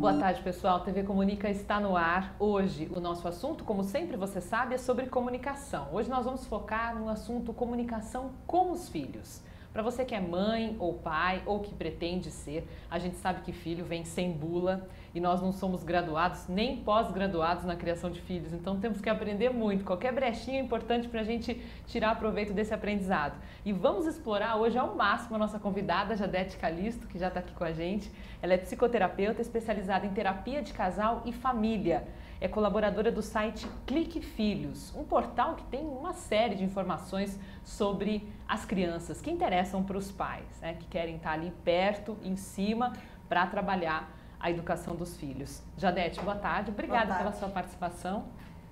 Boa tarde, pessoal. TV Comunica está no ar. Hoje, o nosso assunto, como sempre você sabe, é sobre comunicação. Hoje nós vamos focar no assunto comunicação com os filhos. Para você que é mãe ou pai ou que pretende ser, a gente sabe que filho vem sem bula e nós não somos graduados nem pós-graduados na criação de filhos, então temos que aprender muito. Qualquer brechinha é importante para a gente tirar proveito desse aprendizado. E vamos explorar hoje ao máximo a nossa convidada, Jadete Calisto, que já está aqui com a gente. Ela é psicoterapeuta especializada em terapia de casal e família. É colaboradora do site Clique Filhos, um portal que tem uma série de informações sobre as crianças que interessam para os pais, né, que querem estar ali perto, em cima, para trabalhar a educação dos filhos. Jadete, boa tarde. Obrigada pela sua participação.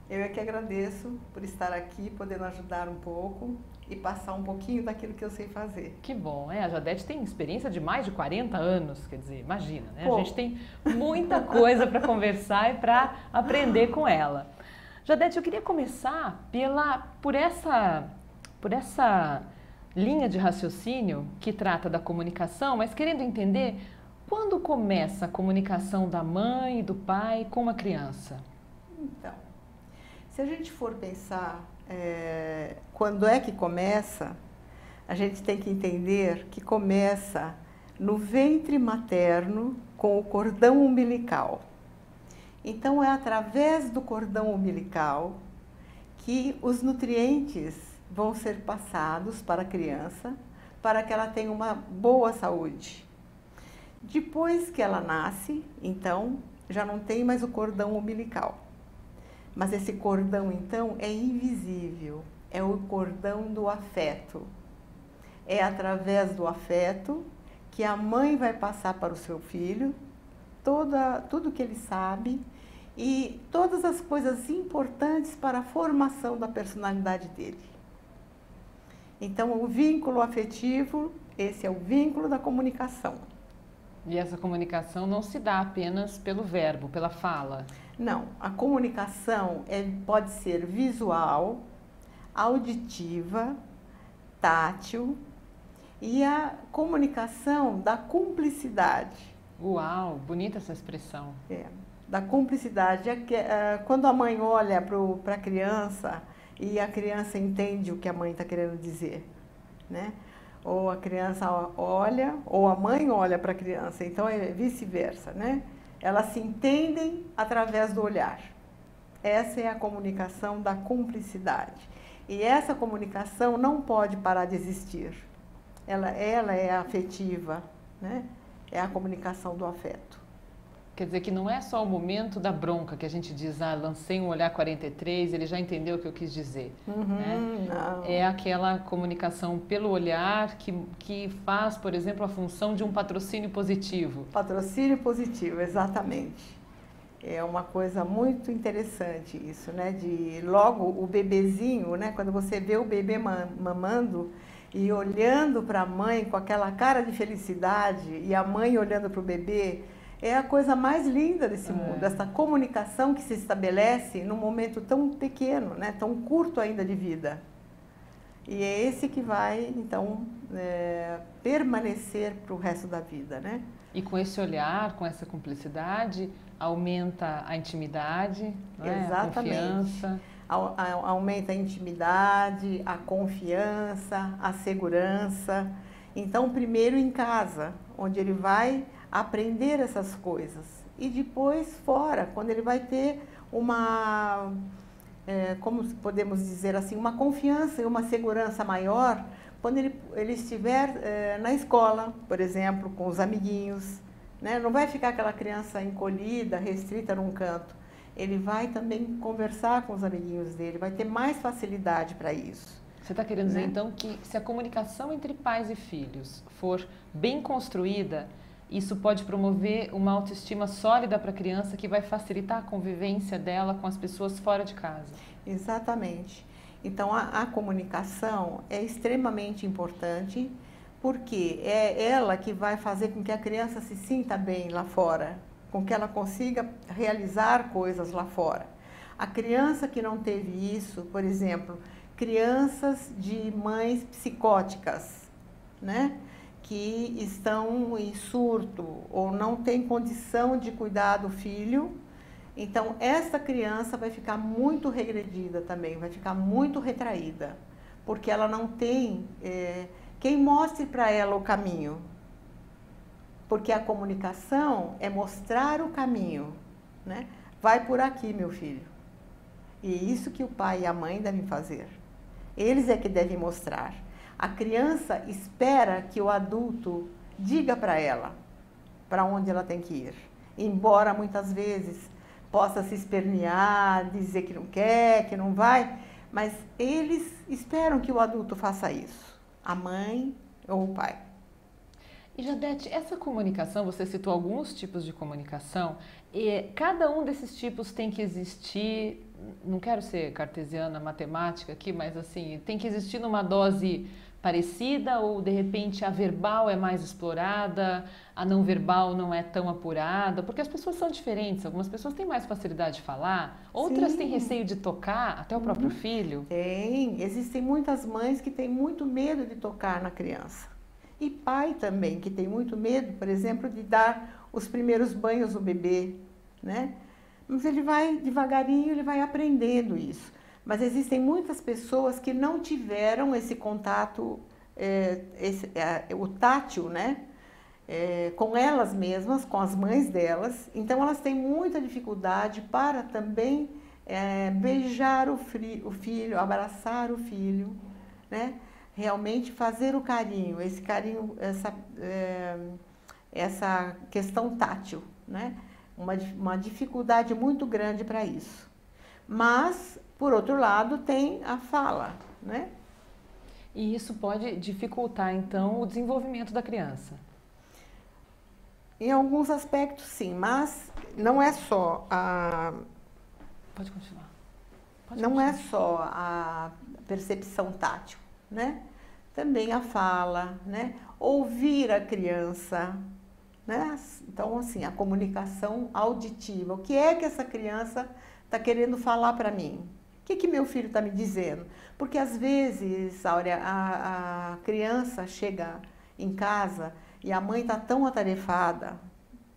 Eu é que agradeço por estar aqui, podendo ajudar um pouco e passar um pouquinho daquilo que eu sei fazer. Que bom, a Jadete tem experiência de mais de 40 anos, quer dizer, imagina, né? Pô. A gente tem muita coisa para conversar e para aprender com ela. Jadete, eu queria começar por essa linha de raciocínio que trata da comunicação, mas querendo entender quando começa a comunicação da mãe e do pai com uma criança. Então, se a gente for pensar quando é que começa, a gente tem que entender que começa no ventre materno com o cordão umbilical. Então, é através do cordão umbilical que os nutrientes vão ser passados para a criança, para que ela tenha uma boa saúde. Depois que ela nasce, então, já não tem mais o cordão umbilical. Mas esse cordão, então, é invisível, é o cordão do afeto. É através do afeto que a mãe vai passar para o seu filho tudo que ele sabe e todas as coisas importantes para a formação da personalidade dele. Então, o vínculo afetivo, esse é o vínculo da comunicação. E essa comunicação não se dá apenas pelo verbo, pela fala. Não, a comunicação pode ser visual, auditiva, tátil e a comunicação da cumplicidade. Uau, bonita essa expressão. Da cumplicidade. Quando a mãe olha para a criança e a criança entende o que a mãe está querendo dizer, né? Ou a criança olha, ou a mãe olha para a criança, então é vice-versa, né? Elas se entendem através do olhar. Essa é a comunicação da cumplicidade. E essa comunicação não pode parar de existir. Ela é afetiva, né? É a comunicação do afeto. Quer dizer que não é só o momento da bronca que a gente diz, lancei um olhar 43, ele já entendeu o que eu quis dizer. Né? Não. É aquela comunicação pelo olhar que faz, por exemplo, a função de um patrocínio positivo. Patrocínio positivo, exatamente. É uma coisa muito interessante isso, né? Logo o bebezinho, né? Quando você vê o bebê mamando e olhando para a mãe com aquela cara de felicidade e a mãe olhando para o bebê, é a coisa mais linda desse mundo, essa comunicação que se estabelece num momento tão pequeno, né? Tão curto ainda de vida. E é esse que vai, então, permanecer para o resto da vida, né? E com esse olhar, com essa cumplicidade, aumenta a intimidade, né? A confiança. Aumenta a intimidade, a confiança, a segurança. Então, primeiro em casa, onde ele vai aprender essas coisas. E depois fora, quando ele vai ter como podemos dizer assim, uma confiança e uma segurança maior, quando ele estiver na escola, por exemplo, com os amiguinhos, né? Não vai ficar aquela criança encolhida, restrita num canto. Ele vai também conversar com os amiguinhos dele, vai ter mais facilidade para isso. Você está querendo dizer, então, que se a comunicação entre pais e filhos for bem construída, isso pode promover uma autoestima sólida para a criança que vai facilitar a convivência dela com as pessoas fora de casa. Exatamente. Então, a comunicação é extremamente importante porque é ela que vai fazer com que a criança se sinta bem lá fora, com que ela consiga realizar coisas lá fora. A criança que não teve isso, por exemplo, crianças de mães psicóticas, né? que estão em surto ou não têm condição de cuidar do filho. Então, essa criança vai ficar muito regredida também, vai ficar muito retraída, porque ela não tem quem mostre para ela o caminho. Porque a comunicação é mostrar o caminho, né? Vai por aqui, meu filho. E é isso que o pai e a mãe devem fazer. Eles é que devem mostrar. A criança espera que o adulto diga para ela para onde ela tem que ir. Embora muitas vezes possa se espernear, dizer que não quer, que não vai, mas eles esperam que o adulto faça isso. A mãe ou o pai. E Jadete, essa comunicação, você citou alguns tipos de comunicação, e cada um desses tipos tem que existir, não quero ser cartesiana, matemática aqui, mas assim, tem que existir numa dose parecida ou de repente a verbal é mais explorada, a não verbal não é tão apurada, porque as pessoas são diferentes, algumas pessoas têm mais facilidade de falar, outras têm receio de tocar, até o próprio filho. Tem, existem muitas mães que têm muito medo de tocar na criança. E pai também, que tem muito medo, por exemplo, de dar os primeiros banhos no bebê, né? Mas ele vai devagarinho, ele vai aprendendo isso. Mas existem muitas pessoas que não tiveram esse contato, o tátil, né? Com elas mesmas, com as mães delas. Então, elas têm muita dificuldade para também beijar o filho, abraçar o filho, né? Realmente fazer o carinho, esse carinho, essa questão tátil, né? Uma dificuldade muito grande para isso. Mas, por outro lado, tem a fala, né? E isso pode dificultar, então, o desenvolvimento da criança? Em alguns aspectos, sim, mas não é só a... Pode continuar. Não é só a percepção tátil, né? Também a fala, né? Ouvir a criança, né? Então, assim, a comunicação auditiva. O que é que essa criança está querendo falar para mim? O que meu filho está me dizendo? Porque às vezes, Áurea, a criança chega em casa e a mãe está tão atarefada,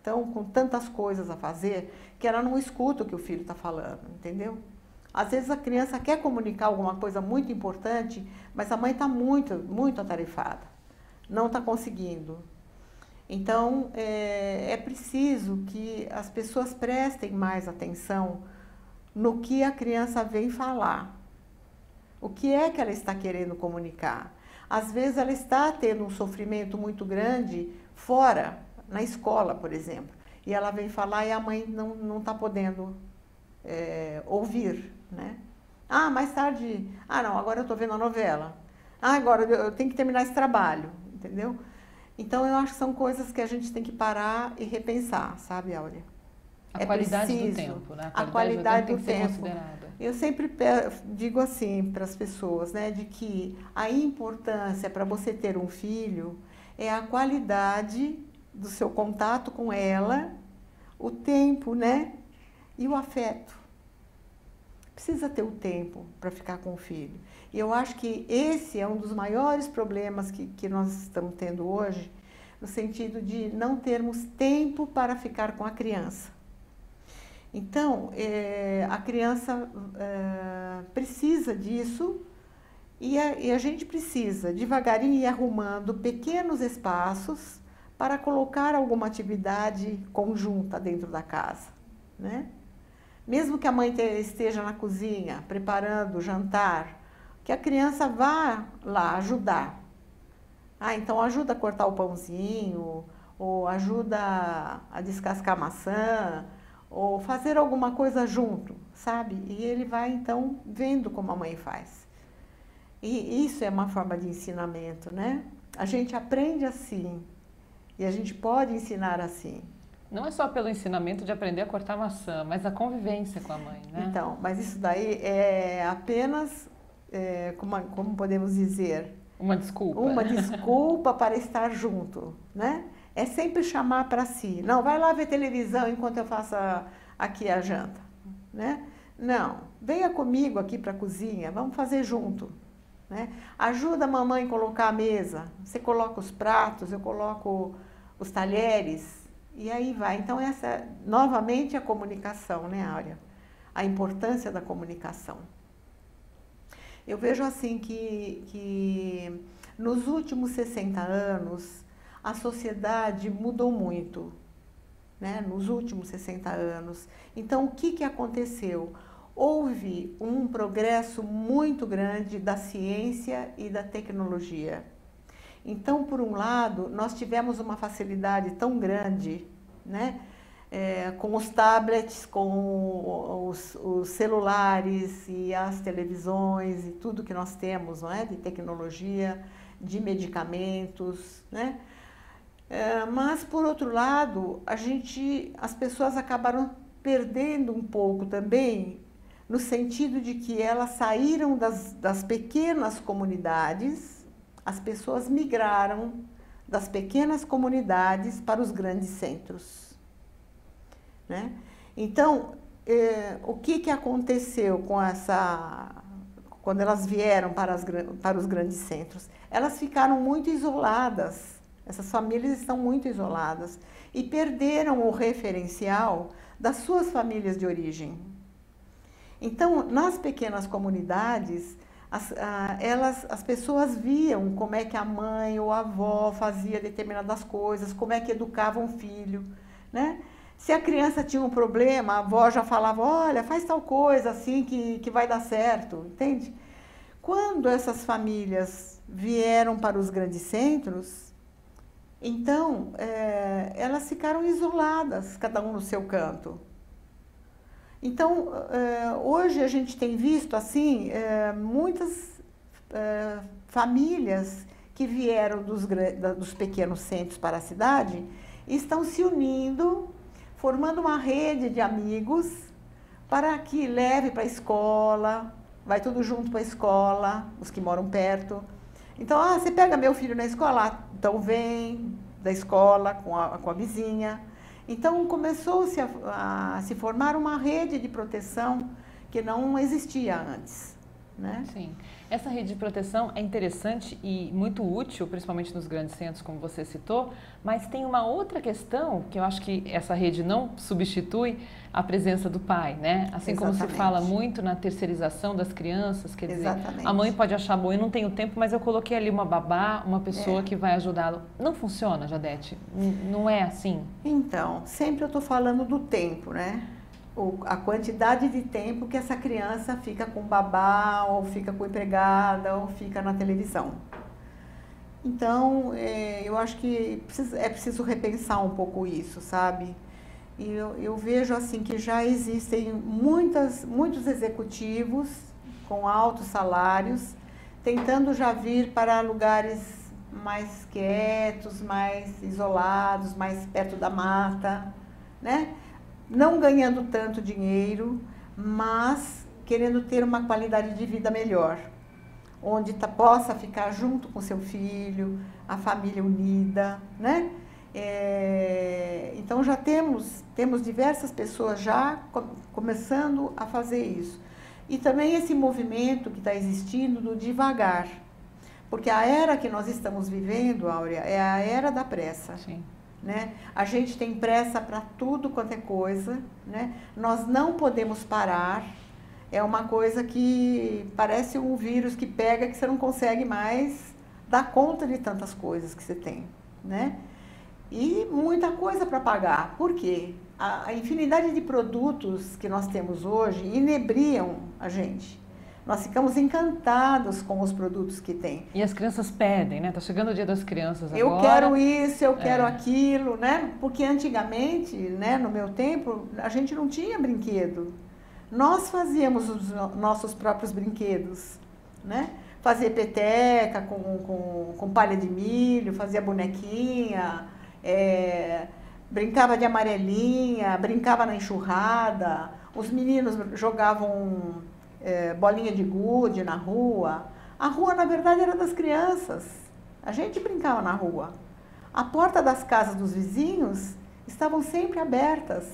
com tantas coisas a fazer, que ela não escuta o que o filho está falando, entendeu? Às vezes a criança quer comunicar alguma coisa muito importante, mas a mãe está muito, muito atarefada, não está conseguindo. Então, é preciso que as pessoas prestem mais atenção no que a criança vem falar. O que é que ela está querendo comunicar? Às vezes ela está tendo um sofrimento muito grande fora, na escola, por exemplo, e ela vem falar e a mãe não está podendo ouvir, né? Ah, mais tarde... Ah, não, agora eu estou vendo a novela. Ah, agora eu tenho que terminar esse trabalho, entendeu? Então, eu acho que são coisas que a gente tem que parar e repensar, sabe, Áurea? A qualidade do tempo, né? A qualidade do tempo tem que ser tempo. considerada. Eu sempre digo assim para as pessoas, né, de que a importância para você ter um filho é a qualidade do seu contato com ela, o tempo, né, e o afeto. Precisa ter o tempo para ficar com o filho. E eu acho que esse é um dos maiores problemas que nós estamos tendo hoje, no sentido de não termos tempo para ficar com a criança. Então, a criança precisa disso e a gente precisa devagarinho ir arrumando pequenos espaços para colocar alguma atividade conjunta dentro da casa, né? Mesmo que a mãe esteja na cozinha preparando o jantar, que a criança vá lá ajudar. Ah, então ajuda a cortar o pãozinho, ou ajuda a descascar a maçã, ou fazer alguma coisa junto, sabe? E ele vai, então, vendo como a mãe faz. E isso é uma forma de ensinamento, né? A gente aprende assim, e a gente pode ensinar assim. Não é só pelo ensinamento de aprender a cortar maçã, mas a convivência com a mãe, né? Então, mas isso daí é apenas, como podemos dizer... Uma desculpa. Uma desculpa para estar junto, né? É sempre chamar para si. Não, vai lá ver televisão enquanto eu faço aqui a janta, né? Não, venha comigo aqui para a cozinha, vamos fazer junto, né? Ajuda a mamãe a colocar a mesa. Você coloca os pratos, eu coloco os talheres e aí vai. Então essa, novamente, a comunicação, né, Áurea? A importância da comunicação. Eu vejo assim que nos últimos 60 anos a sociedade mudou muito, né? Nos últimos 60 anos. Então o que aconteceu? Houve um progresso muito grande da ciência e da tecnologia. Então, por um lado, nós tivemos uma facilidade tão grande, né? Com os tablets, com os celulares e as televisões e tudo que nós temos, não é? De tecnologia, de medicamentos, né? Mas, por outro lado, as pessoas acabaram perdendo um pouco também, no sentido de que elas saíram das pequenas comunidades, as pessoas migraram das pequenas comunidades para os grandes centros, né? Então, o que aconteceu com quando elas vieram para os grandes centros? Elas ficaram muito isoladas, essas famílias estão muito isoladas e perderam o referencial das suas famílias de origem. Então, nas pequenas comunidades, as pessoas viam como é que a mãe ou a avó fazia determinadas coisas, como é que educava um filho, né? Se a criança tinha um problema, a avó já falava, olha, faz tal coisa assim que vai dar certo, entende? Quando essas famílias vieram para os grandes centros, então, elas ficaram isoladas, cada um no seu canto. Então, hoje a gente tem visto, assim, muitas famílias que vieram dos pequenos centros para a cidade e estão se unindo, formando uma rede de amigos para que leve para a escola, vai tudo junto para a escola, os que moram perto. Então, você pega meu filho na escola, então vem da escola com a vizinha. Então, começou-se a se formar uma rede de proteção que não existia antes, né? Sim. Essa rede de proteção é interessante e muito útil, principalmente nos grandes centros, como você citou, mas tem uma outra questão que eu acho que essa rede não substitui a presença do pai, né? Assim como se fala muito na terceirização das crianças, quer dizer, a mãe pode achar bom, eu não tenho tempo, mas eu coloquei ali uma babá, uma pessoa que vai ajudá-lo. Não funciona, Jadete? Não é assim? Então, sempre eu estou falando do tempo, né? A quantidade de tempo que essa criança fica com babá, ou fica com empregada, ou fica na televisão. Então, eu acho que é preciso repensar um pouco isso, sabe? E eu vejo assim que já existem muitos executivos com altos salários, tentando já vir para lugares mais quietos, mais isolados, mais perto da mata, né? Não ganhando tanto dinheiro, mas querendo ter uma qualidade de vida melhor, onde possa ficar junto com seu filho, a família unida, né? Então já temos diversas pessoas já começando a fazer isso. E também esse movimento que está existindo do devagar, porque a era que nós estamos vivendo, Áurea, é a era da pressa. Sim. Né? A gente tem pressa para tudo quanto é coisa, né? Nós não podemos parar, é uma coisa que parece um vírus que pega que você não consegue mais dar conta de tantas coisas que você tem, né? E muita coisa para pagar, por quê? A infinidade de produtos que nós temos hoje inebriam a gente. Nós ficamos encantados com os produtos que tem. E as crianças pedem, né? Tá chegando o Dia das Crianças agora. Eu quero isso, eu quero aquilo, né? Porque antigamente, né, no meu tempo, a gente não tinha brinquedo. Nós fazíamos os nossos próprios brinquedos, né? Fazia peteca com palha de milho, fazia bonequinha, brincava de amarelinha, brincava na enxurrada. Os meninos jogavam bolinha de gude na rua. A rua, na verdade, era das crianças. A gente brincava na rua. A porta das casas dos vizinhos estavam sempre abertas.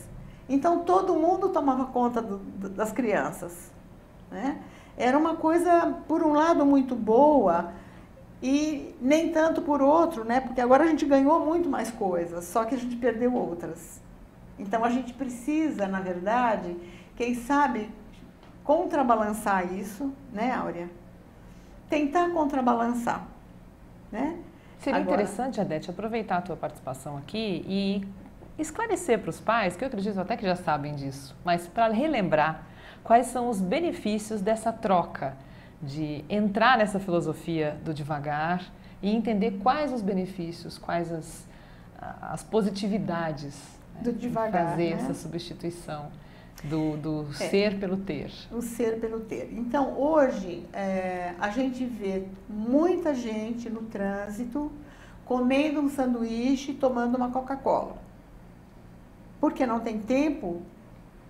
Então, todo mundo tomava conta das crianças, né? era uma coisa, por um lado, muito boa e nem tanto por outro, né? Porque agora a gente ganhou muito mais coisas, só que a gente perdeu outras. Então a gente precisa, na verdade, quem sabe, contrabalançar isso, né, Áurea? Tentar contrabalançar, né? Seria Agora, interessante, Adete, aproveitar a tua participação aqui e esclarecer para os pais, que eu acredito até que já sabem disso, mas para relembrar quais são os benefícios dessa troca, de entrar nessa filosofia do devagar e entender quais os benefícios, quais as positividades, né, do devagar, fazer né? essa substituição do ser pelo ter. O ser pelo ter. Então, hoje, a gente vê muita gente no trânsito comendo um sanduíche e tomando uma Coca-Cola. Porque não tem tempo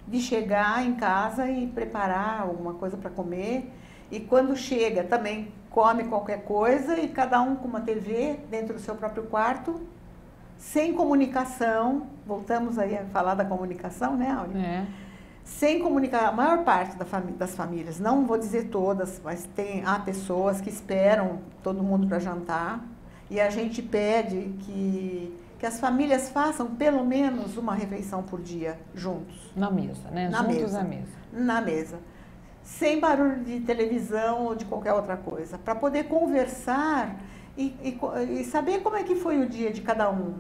de chegar em casa e preparar alguma coisa para comer. E quando chega, também come qualquer coisa e cada um com uma TV dentro do seu próprio quarto, sem comunicação. Voltamos aí a falar da comunicação, né, Áurea? Sem comunicar, a maior parte das famílias, não vou dizer todas, mas há pessoas que esperam todo mundo para jantar e a gente pede que as famílias façam pelo menos uma refeição por dia juntos. Na mesa, né? Juntos à mesa. Na mesa. Sem barulho de televisão ou de qualquer outra coisa, para poder conversar e saber como é que foi o dia de cada um.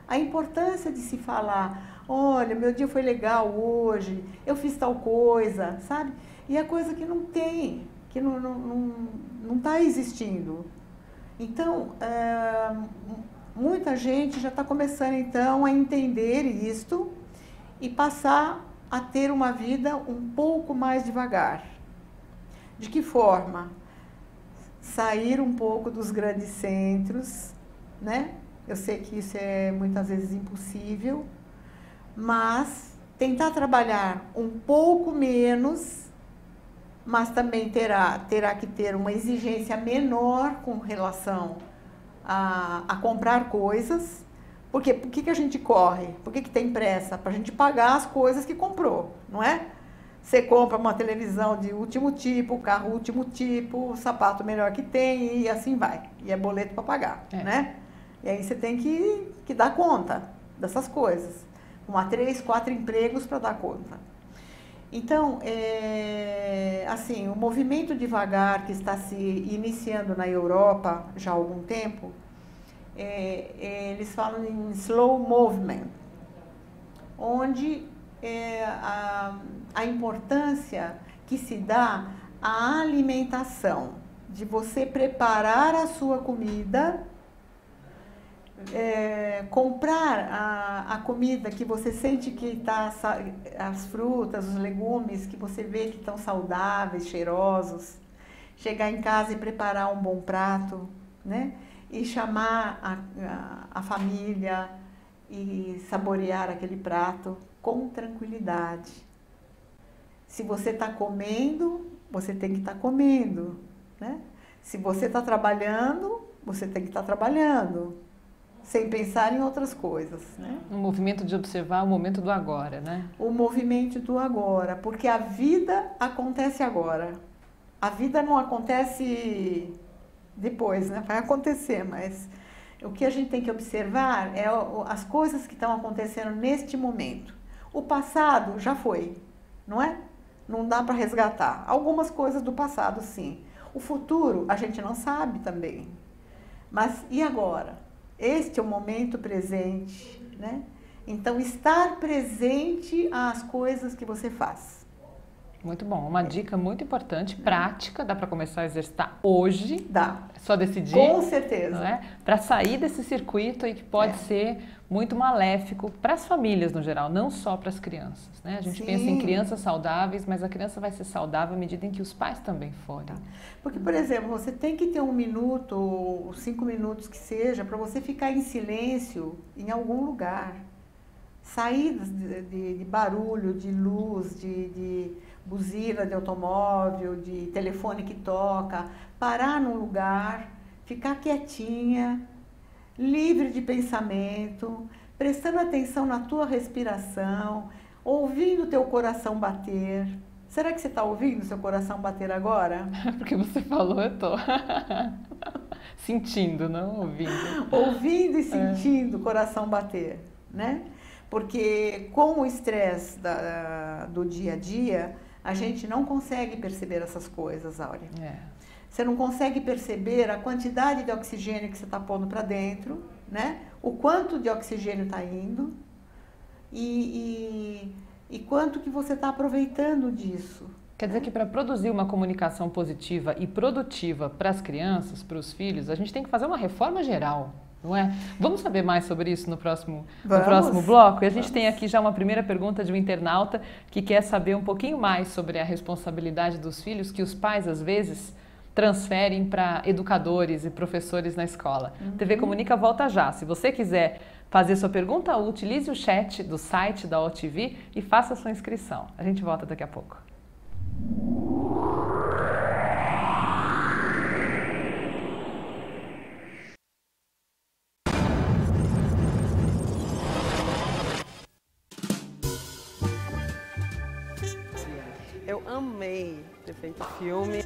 A importância de se falar, olha, meu dia foi legal hoje, eu fiz tal coisa, sabe? E é coisa que não tem, que não está existindo. Então, muita gente já está começando, então, a entender isto e passar a ter uma vida um pouco mais devagar. De que forma? Sair um pouco dos grandes centros, né? Eu sei que isso é muitas vezes impossível, mas tentar trabalhar um pouco menos, mas também terá que ter uma exigência menor com relação a comprar coisas. Porque por que a gente corre? Por que tem pressa? Para a gente pagar as coisas que comprou, não é? Você compra uma televisão de último tipo, carro último tipo, o sapato melhor que tem e assim vai. E é boleto para pagar, né? E aí você tem que dar conta dessas coisas. 3, 4 empregos para dar conta. Então, assim, o movimento devagar que está se iniciando na Europa já há algum tempo, eles falam em slow movement, onde a importância que se dá à alimentação, de você preparar a sua comida, comprar a comida que você sente que está, as frutas, os legumes que você vê que estão saudáveis, cheirosos, chegar em casa e preparar um bom prato, né? E chamar a família e saborear aquele prato com tranquilidade. Se você está comendo, você tem que estar comendo, né? Se você está trabalhando, você tem que estar trabalhando, sem pensar em outras coisas, né? Um movimento de observar o momento do agora, né? O movimento do agora, porque a vida acontece agora. A vida não acontece depois, né? Vai acontecer, mas o que a gente tem que observar é as coisas que estão acontecendo neste momento. O passado já foi, não é? Não dá para resgatar. Algumas coisas do passado, sim. O futuro, a gente não sabe também. Mas e agora? Este é o momento presente, né? Então, estar presente às coisas que você faz. Muito bom. Uma dica muito importante, prática, dá para começar a exercitar hoje. Dá. É só decidir. Com certeza. Não é? Para sair desse circuito aí que pode ser muito maléfico para as famílias no geral, não só para as crianças, né? A gente pensa em crianças saudáveis, mas a criança vai ser saudável à medida em que os pais também forem. Porque, por exemplo, você tem que ter 1 minuto ou 5 minutos que seja para você ficar em silêncio em algum lugar. Sair de barulho, de luz, de buzina de automóvel, de telefone que toca, parar num lugar, ficar quietinha, livre de pensamento, prestando atenção na tua respiração, ouvindo teu coração bater, Será que você está ouvindo seu coração bater agora? Porque você falou, eu tô sentindo, não ouvindo. Ouvindo e sentindo o coração bater, né? Porque com o estresse do dia a dia, a gente não consegue perceber essas coisas, Áurea. Você não consegue perceber a quantidade de oxigênio que você está pondo para dentro, né? O quanto de oxigênio está indo e quanto que você está aproveitando disso. Quer dizer que para produzir uma comunicação positiva e produtiva para as crianças, para os filhos, a gente tem que fazer uma reforma geral, não é? Vamos saber mais sobre isso no próximo bloco? E a gente tem aqui já uma primeira pergunta de um internauta que quer saber um pouquinho mais sobre a responsabilidade dos filhos que os pais, às vezes, transferem para educadores e professores na escola. TV Comunica volta já. Se você quiser fazer sua pergunta, utilize o chat do site da OTV e faça sua inscrição. A gente volta daqui a pouco. Eu amei ter feito o filme.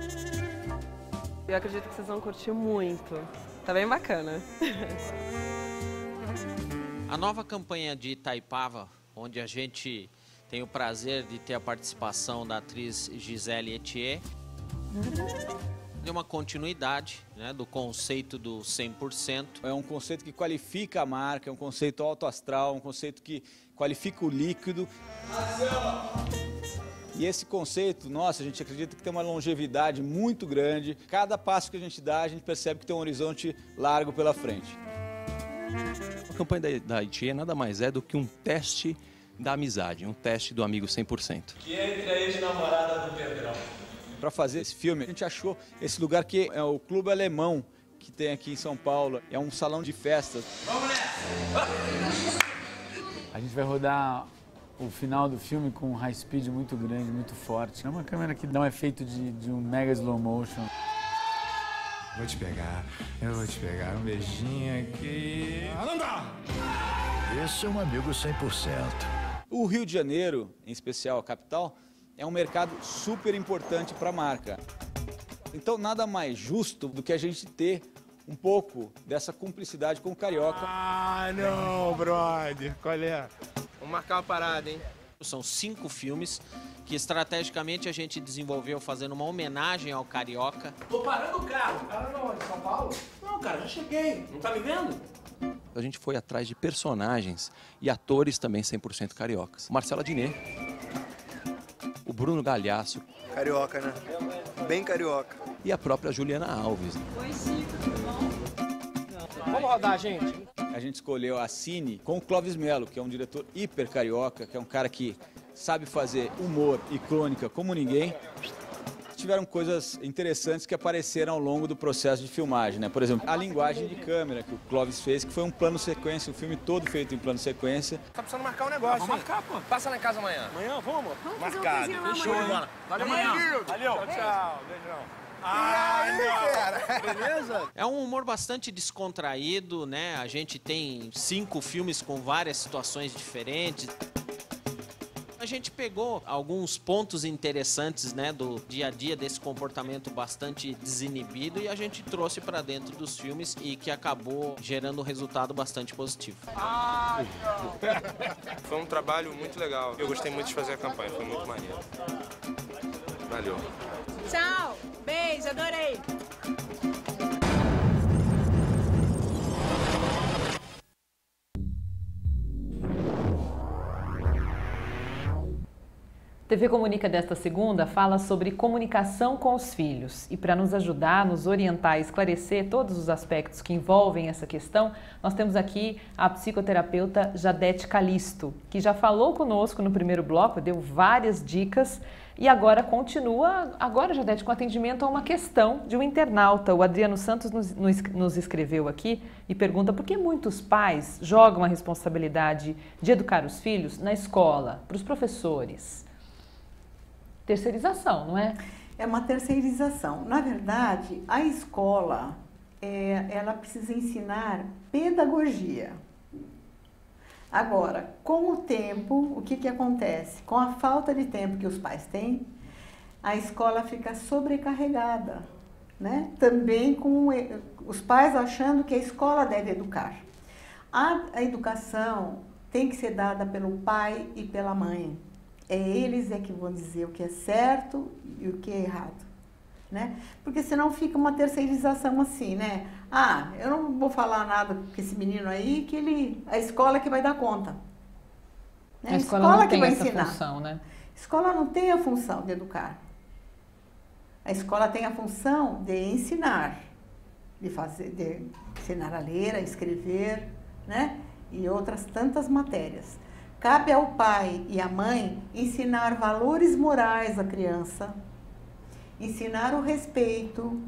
Eu acredito que vocês vão curtir muito. Tá bem bacana. A nova campanha de Itaipava, onde a gente tem o prazer de ter a participação da atriz Gisele Etier, deu uma continuidade, né, do conceito do 100%. É um conceito que qualifica a marca, é um conceito alto astral, um conceito que qualifica o líquido. E esse conceito, nossa, a gente acredita que tem uma longevidade muito grande. Cada passo que a gente dá, a gente percebe que tem um horizonte largo pela frente. A campanha da Etier nada mais é do que um teste da amizade, um teste do amigo 100%. Que entre a ex-namorada do Pedrão. Para fazer esse filme, a gente achou esse lugar que é o Clube Alemão, que tem aqui em São Paulo. É um salão de festas. Vamos nessa! A gente vai rodar o final do filme com um high speed muito grande, muito forte. É uma câmera que dá um efeito de um mega slow motion. Eu vou te pegar, um beijinho aqui. Não dá! Esse é um amigo 100%. O Rio de Janeiro, em especial a capital, é um mercado super importante para a marca. Então nada mais justo do que a gente ter um pouco dessa cumplicidade com o carioca. Ah, não, brother. Qual é? Vamos marcar uma parada, hein? São 5 filmes que estrategicamente a gente desenvolveu fazendo uma homenagem ao carioca. Tô parando o carro. Parando onde? São Paulo? Não, cara, já cheguei. Não tá me vendo? A gente foi atrás de personagens e atores também 100% cariocas. Marcela Diné, o Bruno Galhaço. Carioca, né? Bem carioca. E a própria Juliana Alves. Oi, Chico, tudo bom? Vamos rodar, gente. A gente escolheu a Cine com o Clóvis Mello, que é um diretor hiper carioca, que é um cara que sabe fazer humor e crônica como ninguém. Tiveram coisas interessantes que apareceram ao longo do processo de filmagem, né? Por exemplo, a linguagem de câmera que o Clóvis fez, que foi um plano sequência, o filme todo feito em plano sequência. Tá precisando marcar um negócio, vamos marcar, pô. Passa lá em casa amanhã. Amanhã, vamos? Marcado. Fechou, hein? Valeu, amanhã. Valeu. Tchau, beijão. Ai, beleza? É um humor bastante descontraído, né? A gente tem 5 filmes com várias situações diferentes. A gente pegou alguns pontos interessantes, né, do dia a dia desse comportamento bastante desinibido e a gente trouxe para dentro dos filmes e que acabou gerando um resultado bastante positivo. Foi um trabalho muito legal. Eu gostei muito de fazer a campanha, foi muito maneiro. Valeu. Tchau, beijo, adorei. TV Comunica desta segunda fala sobre comunicação com os filhos. E para nos ajudar, nos orientar e esclarecer todos os aspectos que envolvem essa questão, nós temos aqui a psicoterapeuta Jadete Calisto, que já falou conosco no primeiro bloco, deu várias dicas e agora continua, Jadete, com atendimento a uma questão de um internauta. O Adriano Santos nos escreveu aqui e pergunta por que muitos pais jogam a responsabilidade de educar os filhos na escola, para os professores. Terceirização, não é? É uma terceirização. Na verdade, a escola, ela precisa ensinar pedagogia. Agora, com o tempo, o que acontece? Com a falta de tempo que os pais têm, a escola fica sobrecarregada, né? Também com os pais achando que a escola deve educar. A educação tem que ser dada pelo pai e pela mãe. Eles que vão dizer o que é certo e o que é errado, né? Porque senão fica uma terceirização assim, né? Ah, eu não vou falar nada com esse menino aí, que a escola que vai dar conta. Né? A escola não que tem vai essa ensinar. função, né? A escola não tem a função de educar. A escola tem a função de ensinar, de ensinar a ler, a escrever, né? E outras tantas matérias. Cabe ao pai e à mãe ensinar valores morais à criança, ensinar o respeito,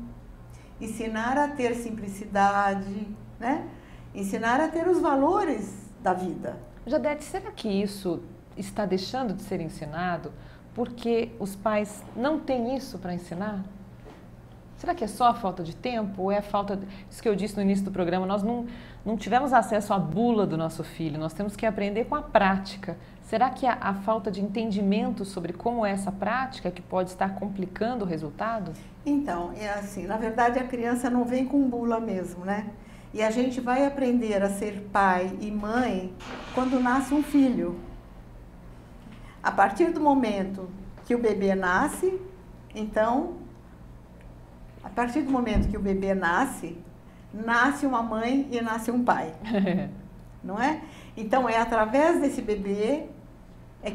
ensinar a ter simplicidade, né? Ensinar a ter os valores da vida. Jadete, será que isso está deixando de ser ensinado porque os pais não têm isso para ensinar? Será que é só a falta de tempo ou é a falta... Isso que eu disse no início do programa, nós não tivemos acesso à bula do nosso filho, nós temos que aprender com a prática. Será que a falta de entendimento sobre como é essa prática que pode estar complicando o resultado? Então, é assim, na verdade a criança não vem com bula mesmo, né? E a gente vai aprender a ser pai e mãe quando nasce um filho. A partir do momento que o bebê nasce, então, a partir do momento que o bebê nasce uma mãe e nasce um pai, não é? Então, é através desse bebê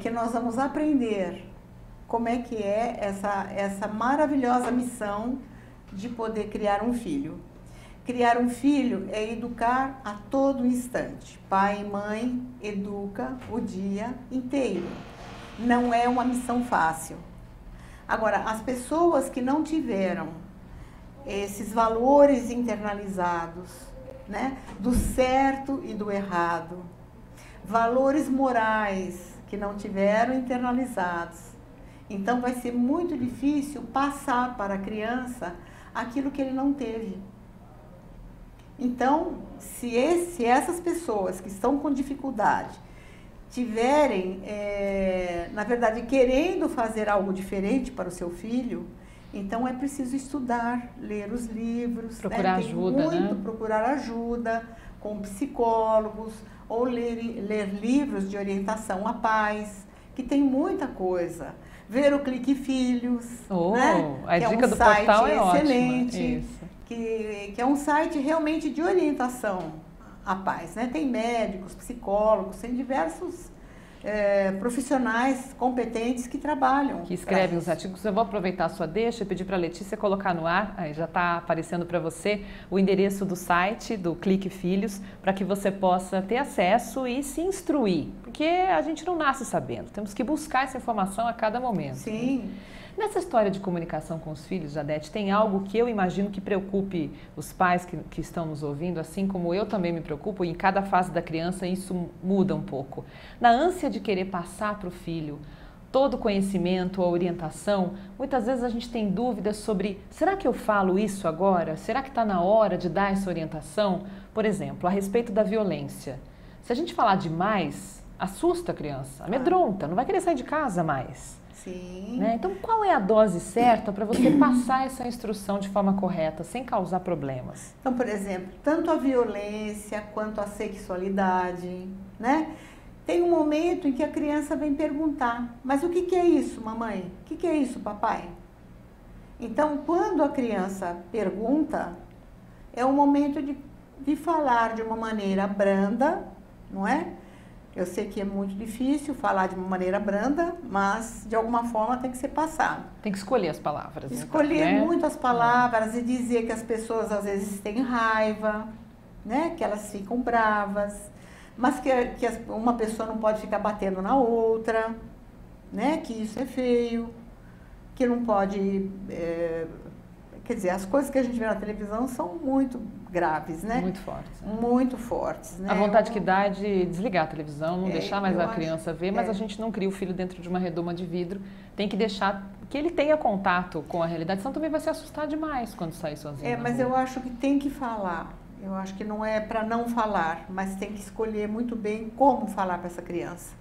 que nós vamos aprender como é que é essa maravilhosa missão de poder criar um filho. Criar um filho é educar a todo instante. Pai e mãe educa o dia inteiro. Não é uma missão fácil. Agora, as pessoas que não tiveram esses valores internalizados, né, do certo e do errado, valores morais que não tiveram internalizados, então vai ser muito difícil passar para a criança aquilo que ele não teve. Então, se essas pessoas que estão com dificuldade tiverem, na verdade, querendo fazer algo diferente para o seu filho, então é preciso estudar, ler os livros, procurar ajuda, né? Procurar ajuda com psicólogos ou ler livros de orientação a pais, que tem muita coisa. Ver o Clique Filhos, né? A que dica é um do site portal é excelente, ótima. Isso. Que é um site realmente de orientação a pais, né? Tem médicos, psicólogos, tem diversos profissionais competentes que trabalham. Que escrevem os artigos. Eu vou aproveitar a sua deixa e pedir para a Letícia colocar no ar, aí já está aparecendo para você, o endereço do site do Clique Filhos, para que você possa ter acesso e se instruir. Porque a gente não nasce sabendo, temos que buscar essa informação a cada momento. Sim. Né? Nessa história de comunicação com os filhos, Jadete, tem algo que eu imagino que preocupe os pais que estão nos ouvindo, assim como eu também me preocupo, e em cada fase da criança isso muda um pouco. Na ânsia de querer passar para o filho todo o conhecimento, a orientação, muitas vezes a gente tem dúvidas sobre, será que eu falo isso agora? Será que está na hora de dar essa orientação? Por exemplo, a respeito da violência. Se a gente falar demais, assusta a criança, amedronta, não vai querer sair de casa mais. Sim. Né? Então, qual é a dose certa para você passar essa instrução de forma correta, sem causar problemas? Então, por exemplo, tanto a violência quanto a sexualidade, né? Tem um momento em que a criança vem perguntar, mas o que é isso, mamãe? O que é isso, papai? Então, quando a criança pergunta, é o momento de falar de uma maneira branda, não é? Eu sei que é muito difícil falar de uma maneira branda, mas de alguma forma tem que ser passado. Tem que escolher as palavras. Escolher então, né? muito as palavras e dizer que as pessoas às vezes têm raiva, né? Que elas ficam bravas, mas que uma pessoa não pode ficar batendo na outra, né? Que isso é feio, que não pode... quer dizer, as coisas que a gente vê na televisão são muito graves, né? Muito fortes. Né? Muito fortes, né? A vontade que dá é de desligar a televisão, não deixar mais a criança ver, mas a gente não cria o filho dentro de uma redoma de vidro. Tem que deixar que ele tenha contato com a realidade, senão também vai se assustar demais quando sair sozinho. Mas eu acho que tem que falar. Eu acho que não é para não falar, mas tem que escolher muito bem como falar para essa criança,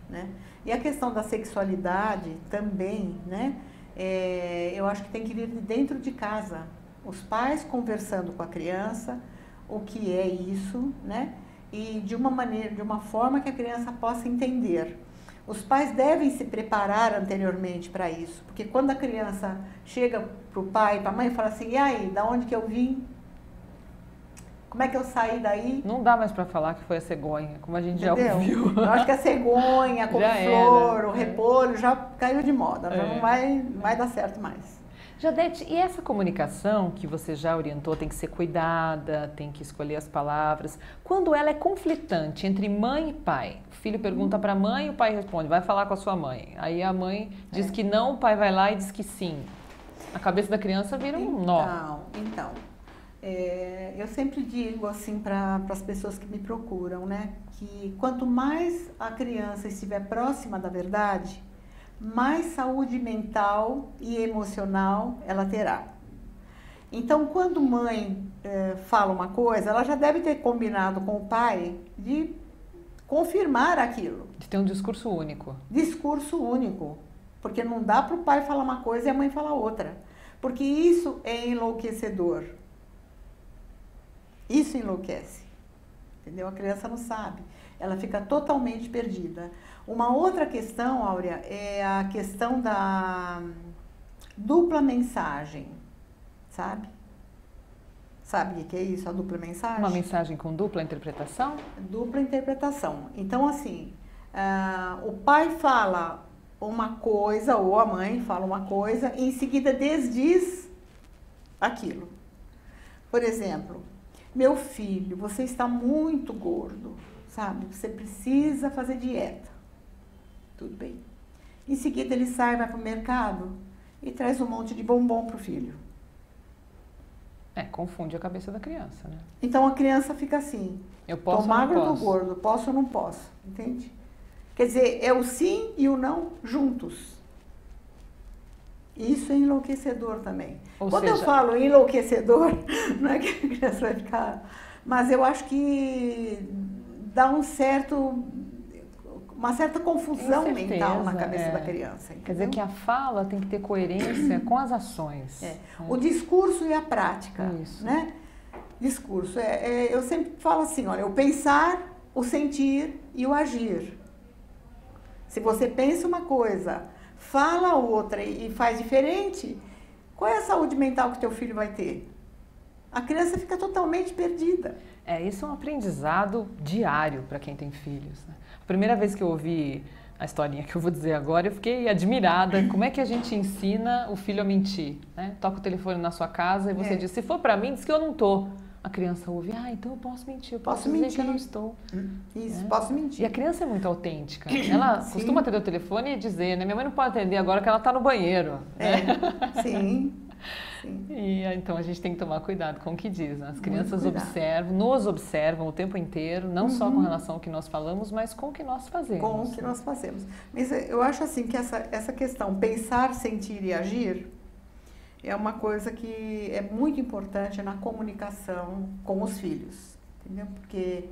né? E a questão da sexualidade também, né? eu acho que tem que vir de dentro de casa. Os pais conversando com a criança, o que é isso, né? E de uma maneira, de uma forma que a criança possa entender. Os pais devem se preparar anteriormente para isso, porque quando a criança chega para o pai, para a mãe e fala assim, e aí, da onde que eu vim? Como é que eu saí daí? Não dá mais para falar que foi a cegonha, como a gente já Entendeu? ouviu. Eu acho que a cegonha, a couve-flor, o repolho já caiu de moda, já não vai dar certo mais. Jadete, e essa comunicação que você já orientou tem que ser cuidada, tem que escolher as palavras. Quando ela é conflitante entre mãe e pai, o filho pergunta para a mãe, o pai responde, vai falar com a sua mãe. Aí a mãe diz que não, o pai vai lá e diz que sim. A cabeça da criança vira um nó. Então, eu sempre digo assim para as pessoas que me procuram, né, que quanto mais a criança estiver próxima da verdade, mais saúde mental e emocional ela terá. Então, quando mãe fala uma coisa, ela já deve ter combinado com o pai de confirmar aquilo. De ter um discurso único. Discurso único. Porque não dá para o pai falar uma coisa e a mãe falar outra. Porque isso é enlouquecedor. Isso enlouquece. Entendeu? A criança não sabe. Ela fica totalmente perdida. Uma outra questão, Áurea, é a questão da dupla mensagem, sabe? Sabe o que é isso, a dupla mensagem? Uma mensagem com dupla interpretação? Dupla interpretação. Então, assim, o pai fala uma coisa, ou a mãe fala uma coisa, e em seguida desdiz aquilo. Por exemplo, meu filho, você está muito gordo, sabe? Você precisa fazer dieta. Tudo bem. Em seguida ele sai, vai para o mercado e traz um monte de bombom para o filho. Confunde a cabeça da criança, né? Então a criança fica assim, eu posso tô magro ou tô posso? gordo, posso ou não posso, entende? Quer dizer, é o sim e o não juntos. Isso é enlouquecedor também. Quando eu falo enlouquecedor, não é que a criança vai ficar... Mas eu acho que dá uma certa confusão mental na cabeça da criança. Entendeu? Quer dizer que a fala tem que ter coerência com as ações. O discurso e a prática. Isso. Né? Discurso. Eu sempre falo assim, olha, o pensar, o sentir e o agir. Se você pensa uma coisa, fala outra e faz diferente, qual é a saúde mental que teu filho vai ter? A criança fica totalmente perdida. Isso é um aprendizado diário para quem tem filhos, né? A primeira vez que eu ouvi a historinha que eu vou dizer agora, eu fiquei admirada. Como é que a gente ensina o filho a mentir, né? Toca o telefone na sua casa e você diz, se for para mim, diz que eu não tô. A criança ouve, então eu posso mentir, eu posso dizer que eu não estou. Isso, posso mentir. E a criança é muito autêntica. Ela costuma atender o telefone e dizer, né? Minha mãe não pode atender agora que ela está no banheiro. Né? Sim. E então a gente tem que tomar cuidado com o que diz, né? As crianças nos observam o tempo inteiro, não só com relação ao que nós falamos, mas com o que nós fazemos. Com o que nós fazemos. Mas eu acho assim que essa questão, pensar, sentir e agir, é uma coisa que é muito importante na comunicação com os filhos, entendeu? Porque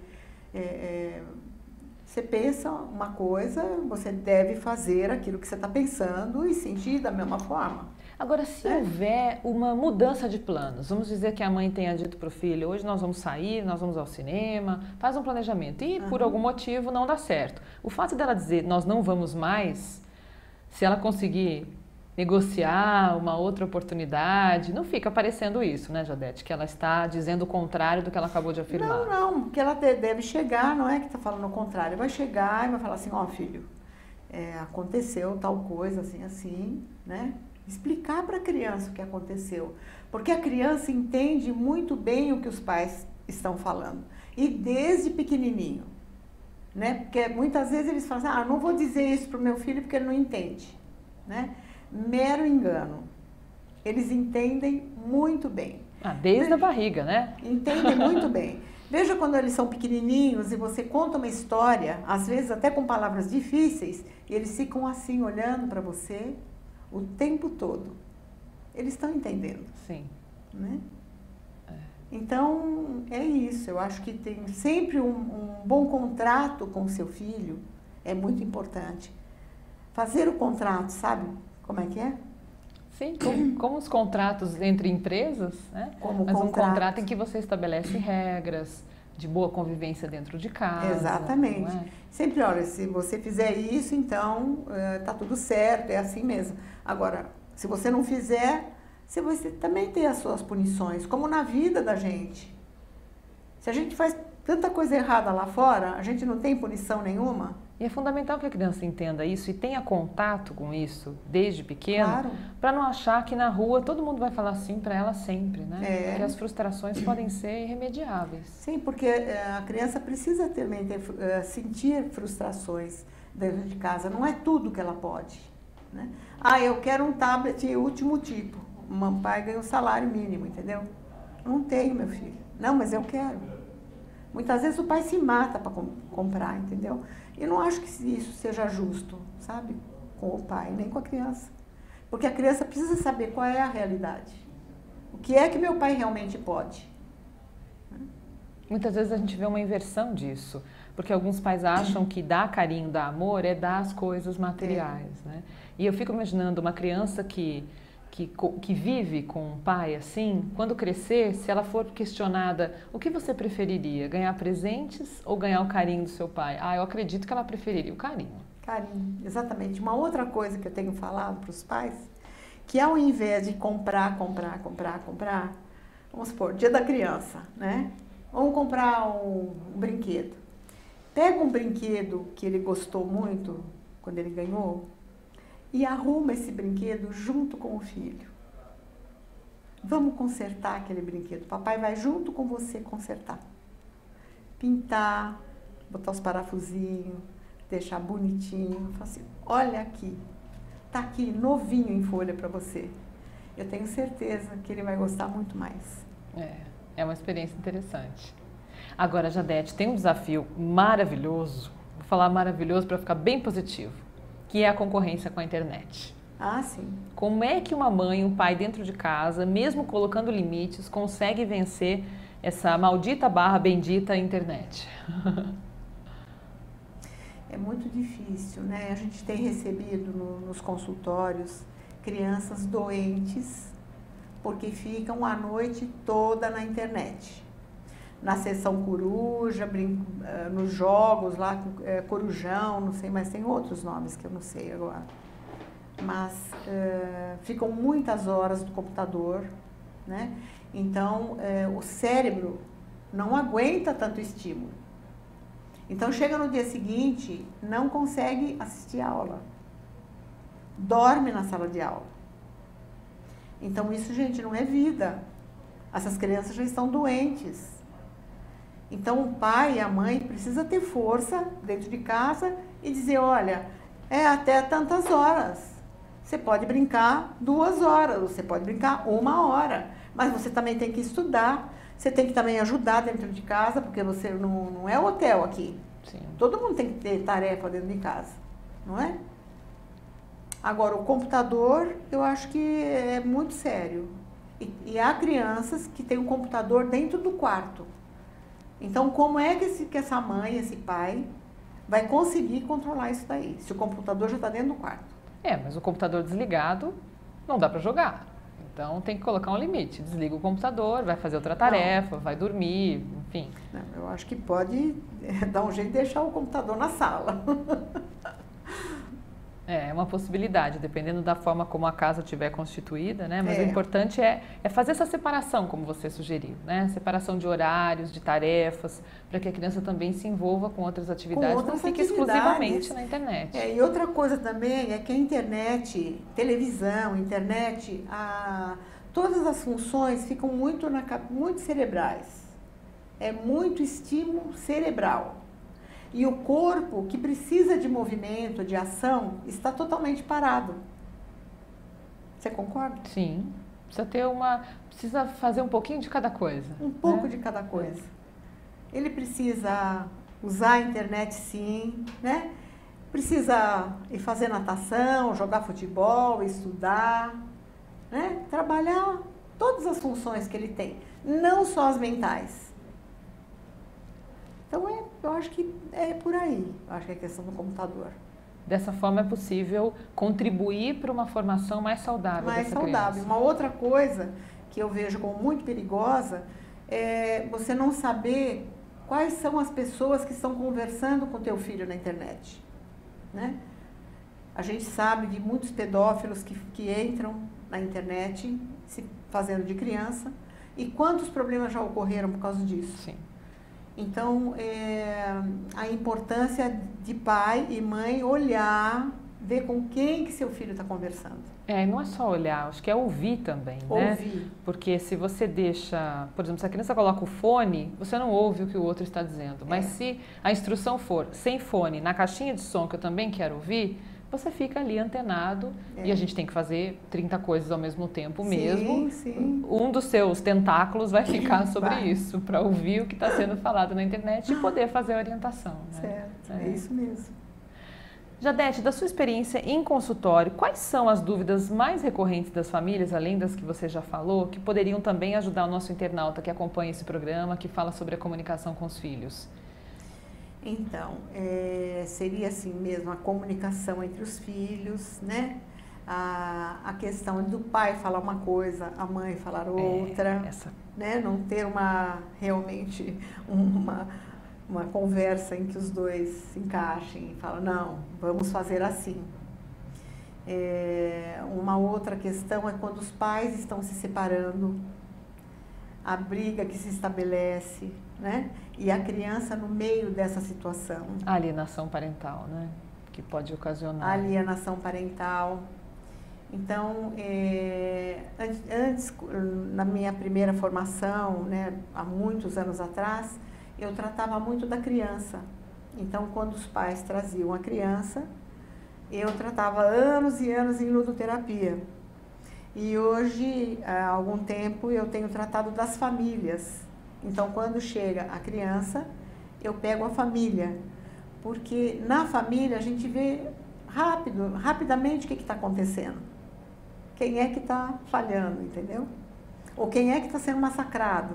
você pensa uma coisa, você deve fazer aquilo que você está pensando e sentir da mesma forma. Agora, se houver uma mudança de planos, vamos dizer que a mãe tenha dito para o filho, hoje nós vamos sair, nós vamos ao cinema, faz um planejamento e por algum motivo não dá certo. O fato dela dizer nós não vamos mais, se ela conseguir negociar uma outra oportunidade, não fica parecendo isso, né, Jadete? Que ela está dizendo o contrário do que ela acabou de afirmar. Não, porque ela deve chegar, não é que está falando o contrário, vai chegar e vai falar assim, filho, aconteceu tal coisa, assim, né? Explicar para a criança o que aconteceu, porque a criança entende muito bem o que os pais estão falando, e desde pequenininho, né? Porque muitas vezes eles falam assim, não vou dizer isso para o meu filho porque ele não entende, né? Mero engano. Eles entendem muito bem. Desde a barriga, né? Entendem muito bem. Veja quando eles são pequenininhos e você conta uma história, às vezes até com palavras difíceis, e eles ficam assim olhando para você o tempo todo. Eles estão entendendo. Sim. Né? Então, é isso. Eu acho que tem sempre um bom contrato com o seu filho é muito importante. Fazer o contrato, sabe como é que é? Sim, como os contratos entre empresas, né? Mas um contrato em que você estabelece regras de boa convivência dentro de casa. Exatamente. Não é? Sempre, olha, se você fizer isso, então tá tudo certo, é assim mesmo. Agora, se você não fizer, você vai também ter as suas punições, como na vida da gente. Se a gente faz tanta coisa errada lá fora, a gente não tem punição nenhuma. E é fundamental que a criança entenda isso e tenha contato com isso desde pequeno, para não achar que na rua todo mundo vai falar assim para ela sempre, né? Porque as frustrações podem ser irremediáveis. Sim, porque a criança precisa também sentir frustrações dentro de casa. Não é tudo que ela pode, né? Ah, eu quero um tablet último tipo. O pai ganha um salário mínimo, entendeu? Não tenho, meu filho. Não, mas eu quero. Muitas vezes o pai se mata para comprar, entendeu? E não acho que isso seja justo, sabe? Com o pai, nem com a criança. Porque a criança precisa saber qual é a realidade. O que é que meu pai realmente pode. Muitas vezes a gente vê uma inversão disso. Porque alguns pais acham que dar carinho, dar amor, é dar as coisas materiais, né? E eu fico imaginando uma criança que vive com um pai assim, quando crescer, se ela for questionada, o que você preferiria? Ganhar presentes ou ganhar o carinho do seu pai? Ah, eu acredito que ela preferiria o carinho. Carinho, exatamente. Uma outra coisa que eu tenho falado para os pais, que ao invés de comprar, vamos supor, dia da criança, né? Vamos comprar um brinquedo. Pega um brinquedo que ele gostou muito, quando ele ganhou, e arruma esse brinquedo junto com o filho. Vamos consertar aquele brinquedo. Papai vai junto com você consertar. Pintar, botar os parafusinhos, deixar bonitinho. Falar assim, olha aqui, tá aqui novinho em folha para você. Eu tenho certeza que ele vai gostar muito mais. É uma experiência interessante. Agora, Jadete, tem um desafio maravilhoso, vou falar maravilhoso para ficar bem positivo, que é a concorrência com a internet. Ah, sim. Como é que uma mãe, um pai dentro de casa, mesmo colocando limites, consegue vencer essa maldita barra bendita internet? É muito difícil, né? A gente tem recebido nos consultórios crianças doentes porque ficam a noite toda na internet. Na sessão coruja, nos jogos lá, corujão, não sei, mas tem outros nomes que eu não sei agora. Mas ficam muitas horas no computador, né? Então, o cérebro não aguenta tanto estímulo. Então, chega no dia seguinte, não consegue assistir a aula. Dorme na sala de aula. Então, isso, gente, não é vida. Essas crianças já estão doentes. Então, o pai e a mãe precisam ter força dentro de casa e dizer, olha, é até tantas horas. Você pode brincar 2 horas, você pode brincar 1 hora, mas você também tem que estudar, você tem que também ajudar dentro de casa, porque você não é hotel aqui. Sim. Todo mundo tem que ter tarefa dentro de casa, não é? Agora, o computador, eu acho que é muito sério. E há crianças que têm um computador dentro do quarto. Então, como é que essa mãe, esse pai, vai conseguir controlar isso daí? Se o computador já está dentro do quarto. Mas o computador desligado não dá para jogar. Então, tem que colocar um limite. Desliga o computador, vai fazer outra tarefa, vai dormir, enfim. Não, eu acho que pode dar um jeito de deixar o computador na sala. É uma possibilidade, dependendo da forma como a casa estiver constituída, né? Mas o importante é fazer essa separação, como você sugeriu, né? Separação de horários, de tarefas, para que a criança também se envolva com outras atividades, não fique exclusivamente na internet. E outra coisa também é que a internet, televisão, internet, todas as funções ficam muito cerebrais. É muito estímulo cerebral. E o corpo, que precisa de movimento, de ação, está totalmente parado. Você concorda? Sim. Precisa fazer um pouquinho de cada coisa. Um pouco de cada coisa. Ele precisa usar a internet, sim, né? Precisa ir fazer natação, jogar futebol, estudar, né? Trabalhar todas as funções que ele tem, não só as mentais. Então, eu acho que é por aí, eu acho que é a questão do computador. dessa forma é possível contribuir para uma formação mais saudável Mais dessa saudável. criança. Uma outra coisa que eu vejo como muito perigosa é você não saber quais são as pessoas que estão conversando com teu filho na internet, né? A gente sabe de muitos pedófilos que entram na internet se fazendo de criança, e quantos problemas já ocorreram por causa disso. Sim. Então, a importância de pai e mãe olhar, ver com quem que seu filho está conversando. Não é só olhar, acho que é ouvir também, né? Ouvir. Porque se você deixa, por exemplo, se a criança coloca o fone, você não ouve o que o outro está dizendo. Mas se a instrução for sem fone, na caixinha de som que eu também quero ouvir, você fica ali antenado e a gente tem que fazer 30 coisas ao mesmo tempo mesmo. Sim. Um dos seus tentáculos vai ficar sobre isso, para ouvir o que está sendo falado na internet e poder fazer a orientação. Né? Certo, é isso mesmo. Jadete, da sua experiência em consultório, quais são as dúvidas mais recorrentes das famílias, além das que você já falou, que poderiam também ajudar o nosso internauta que acompanha esse programa, que fala sobre a comunicação com os filhos? Então, seria assim mesmo a comunicação entre os filhos, né? A questão do pai falar uma coisa, a mãe falar outra, né? Não ter realmente uma conversa em que os dois se encaixem e falam, não, vamos fazer assim. Uma outra questão é quando os pais estão se separando, a briga que se estabelece, né? E a criança no meio dessa situação. A alienação parental, né? Que pode ocasionar. A alienação parental. Então, antes, na minha primeira formação, né, há muitos anos atrás, eu tratava muito da criança. Então, quando os pais traziam a criança, eu tratava anos e anos em ludoterapia. E hoje, há algum tempo, eu tenho tratado das famílias. Então, quando chega a criança, eu pego a família. Porque na família a gente vê rapidamente o que está acontecendo. Quem é que está falhando, entendeu? Ou quem é que está sendo massacrado.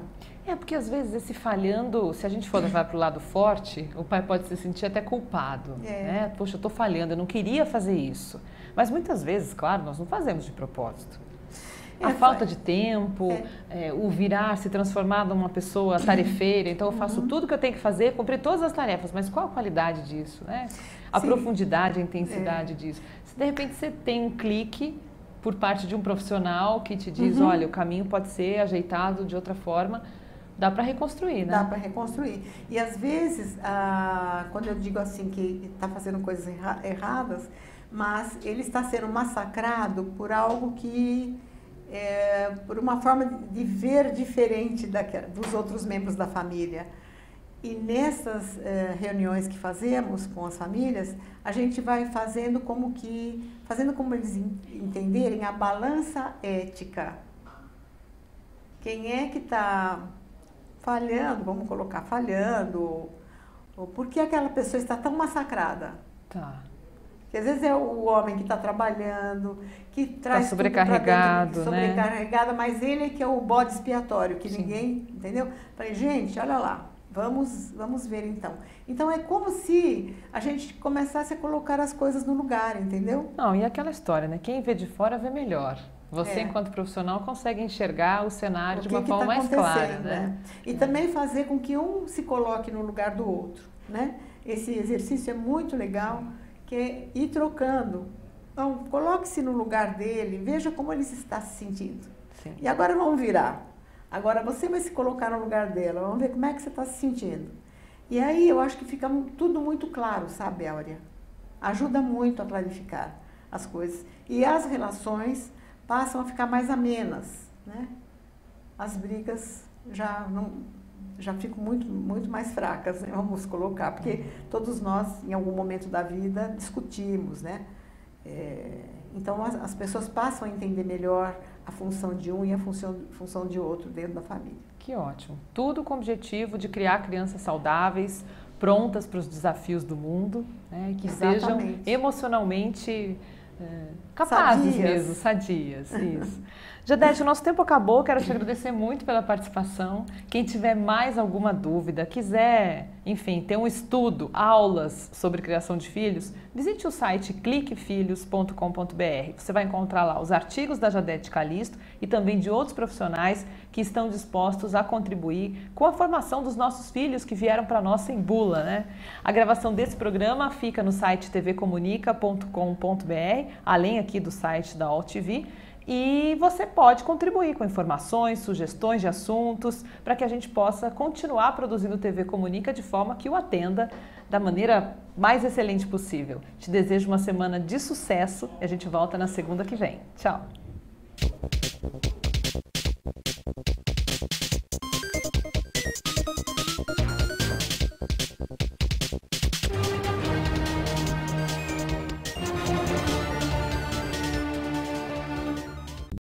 Porque às vezes esse falhando, se a gente for levar para o lado forte, o pai pode se sentir até culpado. Né? Poxa, eu estou falhando, eu não queria fazer isso. Mas muitas vezes, claro, nós não fazemos de propósito. A falta de tempo, o virar, se transformar numa pessoa tarefeira, então eu faço tudo que eu tenho que fazer, cumprir todas as tarefas, mas qual a qualidade disso, né? A profundidade, a intensidade disso. Se de repente você tem um clique por parte de um profissional que te diz, olha, o caminho pode ser ajeitado de outra forma, dá para reconstruir, né? Dá para reconstruir. E às vezes, quando eu digo assim que está fazendo coisas erradas, mas ele está sendo massacrado por algo que por uma forma de ver diferente dos outros membros da família. E nessas reuniões que fazemos com as famílias, a gente vai fazendo como eles entenderem a balança ética. Quem é que está falhando, vamos colocar falhando, ou por que aquela pessoa está tão massacrada? Tá. Porque às vezes é o homem que está trabalhando, que traz sobrecarregado, sobrecarregado, mas ele é que é o bode expiatório, que ninguém, entendeu? Falei, gente, olha lá, vamos ver então. Então é como se a gente começasse a colocar as coisas no lugar, entendeu? Não, e aquela história, né? Quem vê de fora vê melhor. Você, enquanto profissional, consegue enxergar o cenário de uma forma mais clara, né? E também fazer com que um se coloque no lugar do outro, né? Esse exercício é muito legal, que é ir trocando. Então, coloque-se no lugar dele, veja como ele está se sentindo. Sim. E agora vamos virar. Agora você vai se colocar no lugar dela, vamos ver como é que você está se sentindo. E aí eu acho que fica tudo muito claro, sabe, Áurea? Ajuda muito a clarificar as coisas. E as relações passam a ficar mais amenas, né? As brigas já ficam muito mais fracas, né? Vamos colocar, porque todos nós, em algum momento da vida, discutimos, né? Então, as pessoas passam a entender melhor a função de um e a função de outro dentro da família. Que ótimo. Tudo com o objetivo de criar crianças saudáveis, prontas para os desafios do mundo, né? Que sejam emocionalmente capazes mesmo, sadias. Isso. Jadete, o nosso tempo acabou, quero te agradecer muito pela participação. Quem tiver mais alguma dúvida, quiser enfim, ter um estudo, aulas sobre criação de filhos, visite o site cliquefilhos.com.br. Você vai encontrar lá os artigos da Jadete Calisto e também de outros profissionais que estão dispostos a contribuir com a formação dos nossos filhos que vieram para nós sem bula, né? A gravação desse programa fica no site tvcomunica.com.br, além aqui do site da AllTV. E você pode contribuir com informações, sugestões de assuntos, para que a gente possa continuar produzindo TV Comunica de forma que o atenda da maneira mais excelente possível. Te desejo uma semana de sucesso e a gente volta na segunda que vem. Tchau!